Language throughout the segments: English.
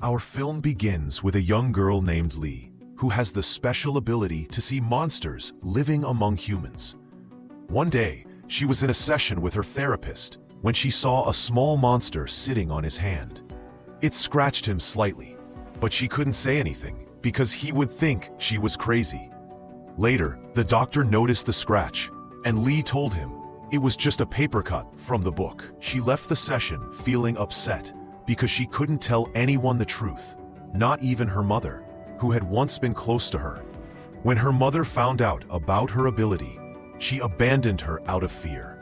Our film begins with a young girl named Lee, who has the special ability to see monsters living among humans. One day, she was in a session with her therapist when she saw a small monster sitting on his hand. It scratched him slightly, but she couldn't say anything because he would think she was crazy. Later, the doctor noticed the scratch, and Lee told him it was just a paper cut from the book. She left the session feeling upset because she couldn't tell anyone the truth, not even her mother, who had once been close to her. When her mother found out about her ability, she abandoned her out of fear.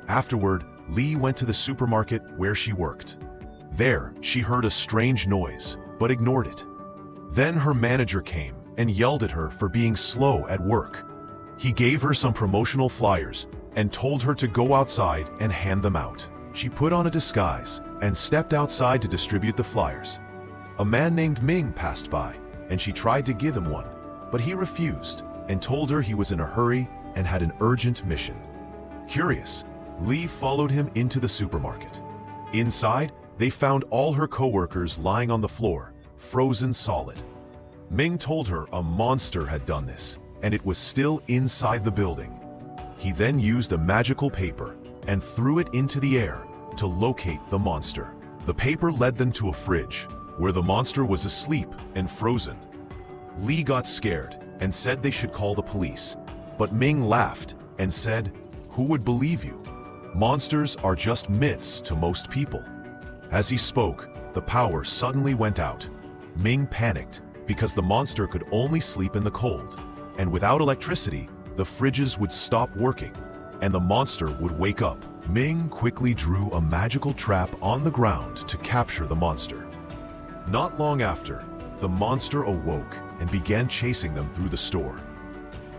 Afterward, Lee went to the supermarket where she worked. There, she heard a strange noise, but ignored it. Then her manager came and yelled at her for being slow at work. He gave her some promotional flyers and told her to go outside and hand them out. She put on a disguise and stepped outside to distribute the flyers. A man named Meng passed by, and she tried to give him one, but he refused and told her he was in a hurry and had an urgent mission. Curious, Lee followed him into the supermarket. Inside, they found all her coworkers lying on the floor, frozen solid. Meng told her a monster had done this, and it was still inside the building. He then used a magical paper and threw it into the air to locate the monster. The paper led them to a fridge, where the monster was asleep and frozen. Lee got scared and said they should call the police, but Meng laughed and said, "Who would believe you? Monsters are just myths to most people." As he spoke, the power suddenly went out. Meng panicked because the monster could only sleep in the cold, and without electricity, the fridges would stop working, and the monster would wake up. Meng quickly drew a magical trap on the ground to capture the monster. Not long after, the monster awoke and began chasing them through the store.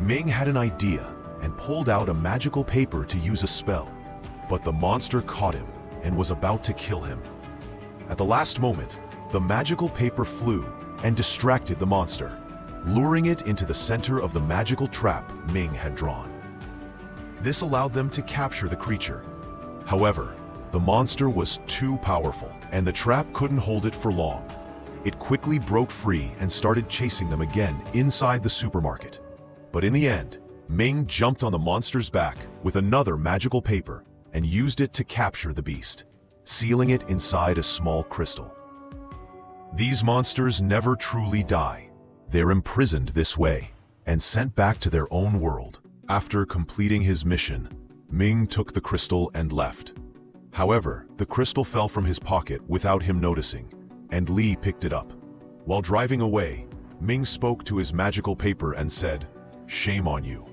Meng had an idea and pulled out a magical paper to use a spell, but the monster caught him and was about to kill him. At the last moment, the magical paper flew and distracted the monster, luring it into the center of the magical trap Meng had drawn. This allowed them to capture the creature. However, the monster was too powerful, and the trap couldn't hold it for long. It quickly broke free and started chasing them again inside the supermarket. But in the end, Meng jumped on the monster's back with another magical paper and used it to capture the beast, sealing it inside a small crystal. These monsters never truly die. They're imprisoned this way and sent back to their own world. After completing his mission, Meng took the crystal and left. However, the crystal fell from his pocket without him noticing, and Lee picked it up. While driving away, Meng spoke to his magical paper and said, "Shame on you.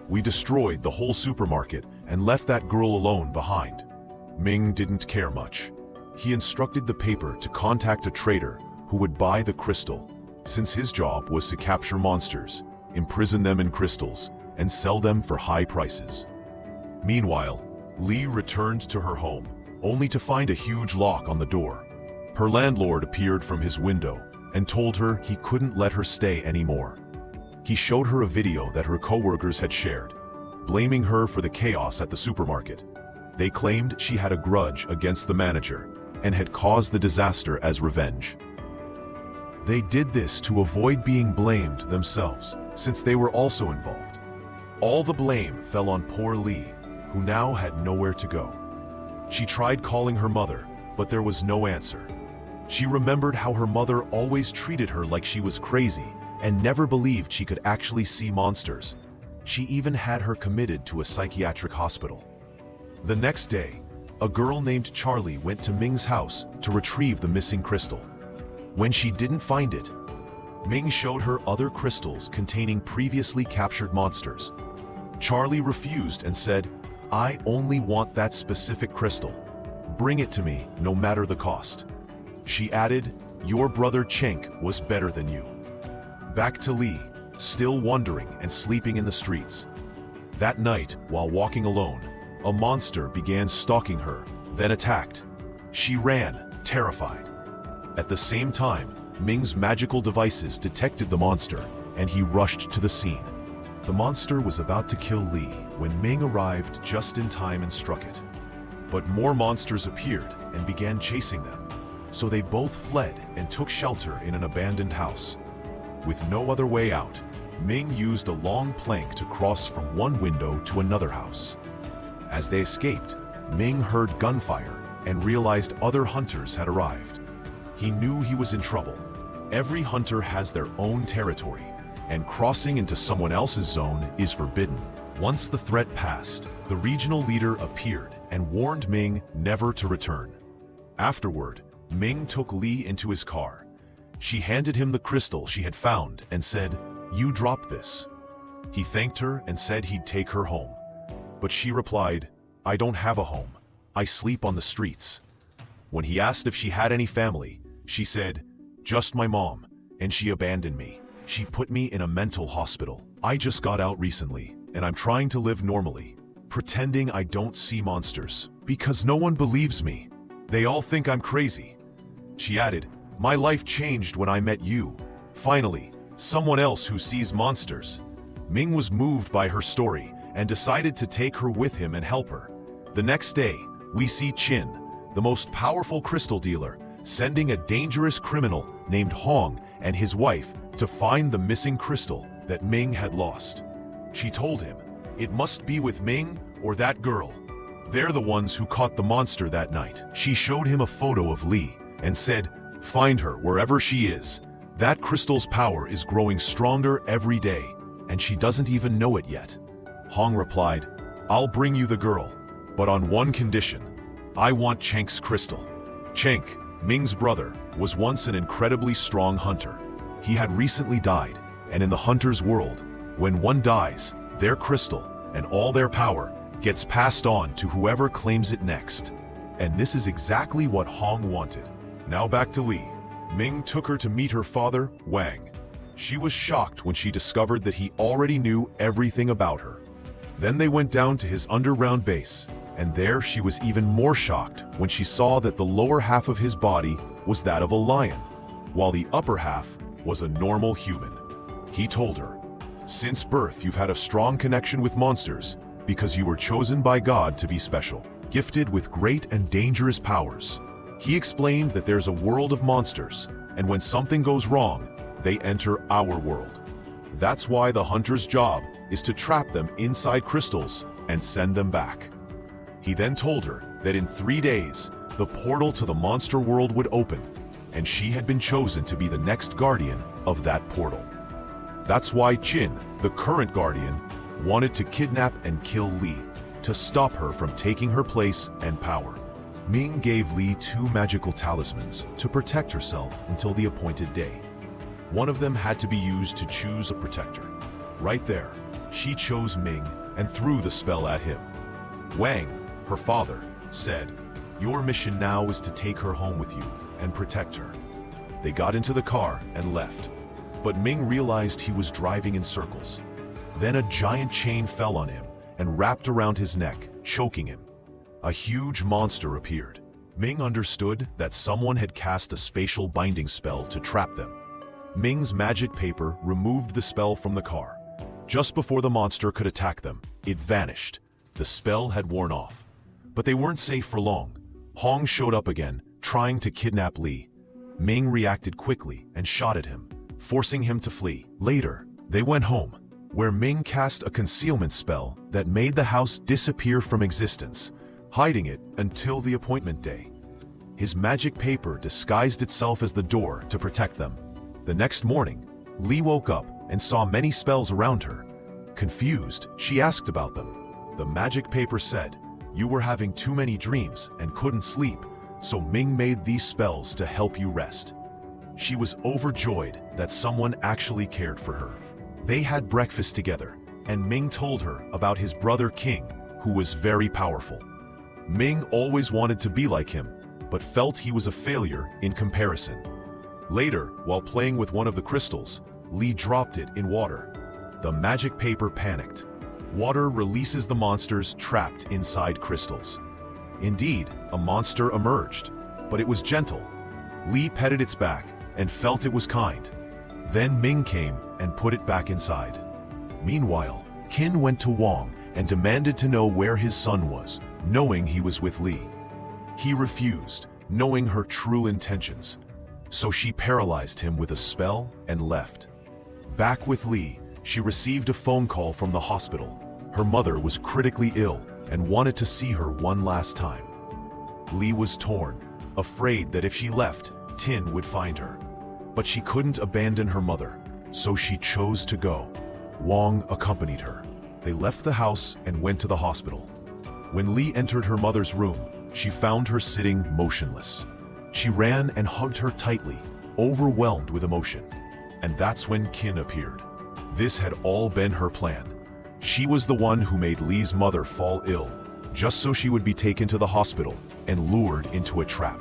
We destroyed the whole supermarket and left that girl alone behind." Meng didn't care much. He instructed the paper to contact a trader who would buy the crystal, since his job was to capture monsters, imprison them in crystals, and sell them for high prices. Meanwhile, Lee returned to her home, only to find a huge lock on the door. Her landlord appeared from his window and told her he couldn't let her stay anymore. He showed her a video that her coworkers had shared, blaming her for the chaos at the supermarket. They claimed she had a grudge against the manager and had caused the disaster as revenge. They did this to avoid being blamed themselves, since they were also involved. All the blame fell on poor Lee, who now had nowhere to go. She tried calling her mother, but there was no answer. She remembered how her mother always treated her like she was crazy and never believed she could actually see monsters. She even had her committed to a psychiatric hospital. The next day, a girl named Charlie went to Meng's house to retrieve the missing crystal. When she didn't find it, Meng showed her other crystals containing previously captured monsters. Charlie refused and said, "I only want that specific crystal. Bring it to me, no matter the cost." She added, "Your brother Cenk was better than you." Back to Lee, still wandering and sleeping in the streets. That night, while walking alone, a monster began stalking her, then attacked. She ran, terrified. At the same time, Meng's magical devices detected the monster, and he rushed to the scene. The monster was about to kill Lee when Meng arrived just in time and struck it. But more monsters appeared and began chasing them. so they both fled and took shelter in an abandoned house. With no other way out, Meng used a long plank to cross from one window to another house. As they escaped, Meng heard gunfire and realized other hunters had arrived. He knew he was in trouble. Every hunter has their own territory, and crossing into someone else's zone is forbidden. Once the threat passed, the regional leader appeared and warned Meng never to return. Afterward, Meng took Li into his car. She handed him the crystal she had found and said, "You dropped this." He thanked her and said he'd take her home. But she replied, "I don't have a home. I sleep on the streets." When he asked if she had any family, she said, "Just my mom, and she abandoned me. She put me in a mental hospital. I just got out recently, and I'm trying to live normally, pretending I don't see monsters, because no one believes me. They all think I'm crazy." She added, "My life changed when I met you. Finally, someone else who sees monsters." Meng was moved by her story and decided to take her with him and help her. The next day, we see Qin, the most powerful crystal dealer, sending a dangerous criminal named Hong and his wife to find the missing crystal that Meng had lost. She told him, "It must be with Meng or that girl. They're the ones who caught the monster that night." She showed him a photo of Li and said, "Find her wherever she is. That crystal's power is growing stronger every day, and she doesn't even know it yet." Hong replied, "I'll bring you the girl, but on one condition. I want Chenk's crystal." Chenk, Ming's brother, was once an incredibly strong hunter. He had recently died, and in the hunter's world, when one dies, their crystal and all their power gets passed on to whoever claims it next. And this is exactly what Hong wanted. Now back to Li. Ming took her to meet her father, Wang. She was shocked when she discovered that he already knew everything about her. Then they went down to his underground base, and there she was even more shocked when she saw that the lower half of his body was that of a lion, while the upper half was a normal human. He told her, "Since birth you've had a strong connection with monsters because you were chosen by God to be special, gifted with great and dangerous powers." He explained that there's a world of monsters, and when something goes wrong, they enter our world. That's why the hunter's job is to trap them inside crystals and send them back. He then told her that in 3 days, the portal to the monster world would open, and she had been chosen to be the next guardian of that portal. That's why Qin, the current guardian, wanted to kidnap and kill Li to stop her from taking her place and power. Ming gave Li 2 magical talismans to protect herself until the appointed day. One of them had to be used to choose a protector. Right there, she chose Ming and threw the spell at him. Wang, her father, said, "Your mission now is to take her home with you and protect her." They got into the car and left, but Ming realized he was driving in circles. Then a giant chain fell on him and wrapped around his neck, choking him. A huge monster appeared. Ming understood that someone had cast a spatial binding spell to trap them. Ming's magic paper removed the spell from the car. Just before the monster could attack them, it vanished. The spell had worn off. But they weren't safe for long. Hong showed up again, trying to kidnap Li. Ming reacted quickly and shot at him, forcing him to flee. Later, they went home, where Ming cast a concealment spell that made the house disappear from existence, hiding it until the appointment day. His magic paper disguised itself as the door to protect them. The next morning, Li woke up and saw many spells around her. Confused, she asked about them. The magic paper said, "You were having too many dreams and couldn't sleep, so Ming made these spells to help you rest." She was overjoyed that someone actually cared for her. They had breakfast together, and Ming told her about his brother King, who was very powerful. Ming always wanted to be like him, but felt he was a failure in comparison. Later, while playing with one of the crystals, Li dropped it in water. The magic paper panicked. Water releases the monsters trapped inside crystals. Indeed, a monster emerged, but it was gentle. Li petted its back and felt it was kind. Then Ming came and put it back inside. Meanwhile, Qin went to Wang and demanded to know where his son was, knowing he was with Li. He refused, knowing her true intentions. So she paralyzed him with a spell and left. Back with Lee, she received a phone call from the hospital. Her mother was critically ill and wanted to see her one last time. Lee was torn, afraid that if she left, Tin would find her. But she couldn't abandon her mother, so she chose to go. Wang accompanied her. They left the house and went to the hospital. When Lee entered her mother's room, she found her sitting motionless. She ran and hugged her tightly, overwhelmed with emotion. And that's when Qin appeared. This had all been her plan. She was the one who made Lee's mother fall ill, just so she would be taken to the hospital and lured into a trap.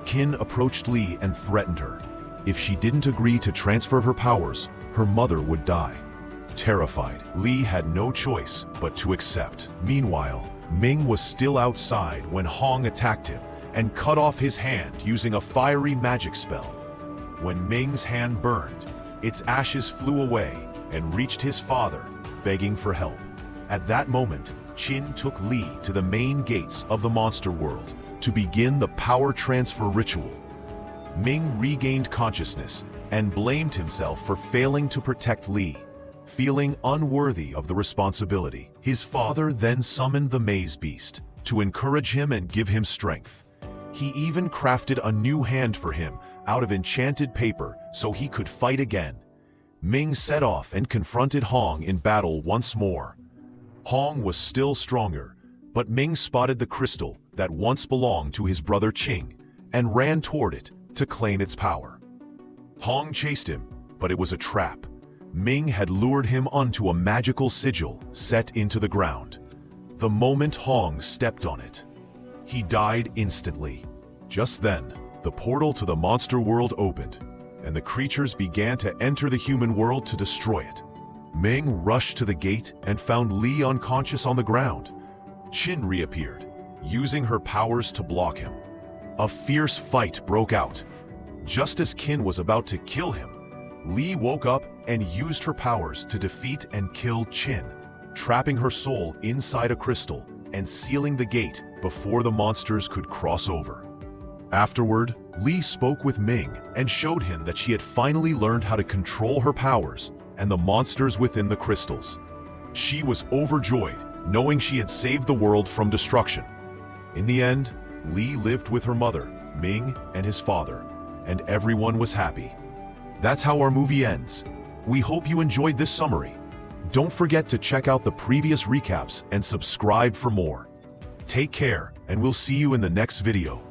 Qin approached Lee and threatened her. If she didn't agree to transfer her powers, her mother would die. Terrified, Lee had no choice but to accept. Meanwhile, Meng was still outside when Hong attacked him and cut off his hand using a fiery magic spell. When Meng's hand burned, its ashes flew away and reached his father, begging for help. At that moment, Qin took Li to the main gates of the monster world to begin the power transfer ritual. Meng regained consciousness and blamed himself for failing to protect Li, feeling unworthy of the responsibility. His father then summoned the maze beast to encourage him and give him strength. He even crafted a new hand for him out of enchanted paper so he could fight again. Meng set off and confronted Hong in battle once more. Hong was still stronger, but Meng spotted the crystal that once belonged to his brother Qing and ran toward it to claim its power. Hong chased him, but it was a trap. Meng had lured him onto a magical sigil set into the ground. The moment Hong stepped on it, he died instantly. Just then, the portal to the monster world opened, and the creatures began to enter the human world to destroy it. Meng rushed to the gate and found Li unconscious on the ground. Qin reappeared, using her powers to block him. A fierce fight broke out. Just as Qin was about to kill him, Li woke up and used her powers to defeat and kill Qin, trapping her soul inside a crystal and sealing the gate before the monsters could cross over. Afterward, Li spoke with Meng and showed him that she had finally learned how to control her powers and the monsters within the crystals. She was overjoyed, knowing she had saved the world from destruction. In the end, Li lived with her mother, Meng, and his father, and everyone was happy. That's how our movie ends. We hope you enjoyed this summary. Don't forget to check out the previous recaps and subscribe for more. Take care, and we'll see you in the next video.